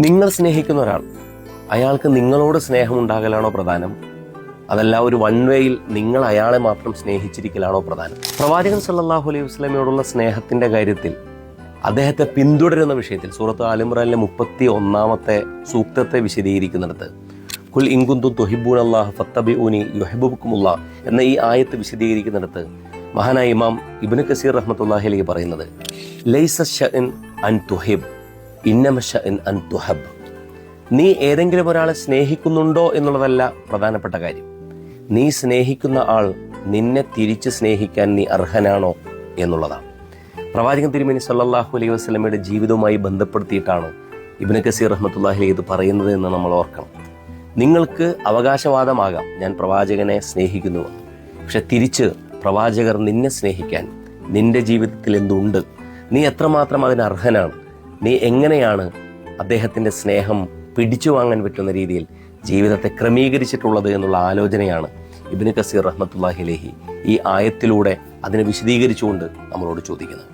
നിങ്ങൾ സ്നേഹിക്കുന്ന ഒരാൾ, അയാൾക്ക് നിങ്ങളോട് സ്നേഹമുണ്ടാകലാണോ പ്രധാനം, അതല്ല ഒരു വൺ വേയിൽ നിങ്ങൾ അയാളെ മാത്രം സ്നേഹിച്ചിരിക്കലാണോ പ്രധാനം? പ്രവാചകൻ സല്ലല്ലാഹു അലൈഹി വസല്ലമയോടുള്ള സ്നേഹത്തിന്റെ കാര്യത്തിൽ അദ്ദേഹത്തെ പിന്തുടരുന്ന വിഷയത്തിൽ സൂറത്ത് ആൽ ഇംറാനിലെ 31-ാമത്തെ സൂക്തത്തെ വിശദീകരിക്കുന്നിടത്ത് ഖുൽ ഇൻ കുന്തും തുഹിബ്ബൂനല്ലാഹ ഫത്തബിഊനി യുഹിബ്ബുക്കുമുല്ലാഹ് എന്ന ഈ ആയത്ത് വിശദീകരിക്കുന്നിടത്ത് മഹാനായ ഇമാം ഇബ്നു കസീർ റഹ്മത്തുള്ളാഹി അലൈഹി പറയുന്നത്, ലൈസ ശഅൻ അൻ തുഹിബ് ഇന്നമ ശഅൻ അൻ തുഹബ്. നീ ഏതെങ്കിലും ഒരാളെ സ്നേഹിക്കുന്നുണ്ടോ എന്നുള്ളതല്ല പ്രധാനപ്പെട്ട കാര്യം, നീ സ്നേഹിക്കുന്ന ആൾ നിന്നെ തിരിച്ച് സ്നേഹിക്കാൻ നീ അർഹനാണോ എന്നുള്ളതാണ്. പ്രവാചകൻ തിരുമേനി സല്ലല്ലാഹു അലൈഹി വസല്ലമയുടെ ജീവിതവുമായി ബന്ധപ്പെടുത്തിയിട്ടാണ് ഇബ്നു കസീർ റഹ്മത്തുള്ളാഹി അലൈഹി ഇത് പറയുന്നത് എന്ന് നമ്മൾ ഓർക്കണം. നിങ്ങൾക്ക് അവകാശവാദമാകാം ഞാൻ പ്രവാചകനെ സ്നേഹിക്കുന്നുവെന്ന്, പക്ഷെ തിരിച്ച് പ്രവാചകർ നിന്നെ സ്നേഹിക്കാൻ നിന്റെ ജീവിതത്തിൽ എന്തുണ്ട്, നീ എത്രമാത്രം അതിന് അർഹനാണ്, നീ എങ്ങനെയാണ് അദ്ദേഹത്തിൻ്റെ സ്നേഹം പിടിച്ചു വാങ്ങാൻ പറ്റുന്ന രീതിയിൽ ജീവിതത്തെ ക്രമീകരിച്ചിട്ടുള്ളത് എന്നുള്ള ആലോചനയാണ് ഇബ്നു കസീർ റഹ്മത്തുള്ളാഹി അലൈഹി ഈ ആയത്തിലൂടെ അതിനെ വിശദീകരിച്ചുകൊണ്ട് നമ്മളോട് ചോദിക്കുന്നത്.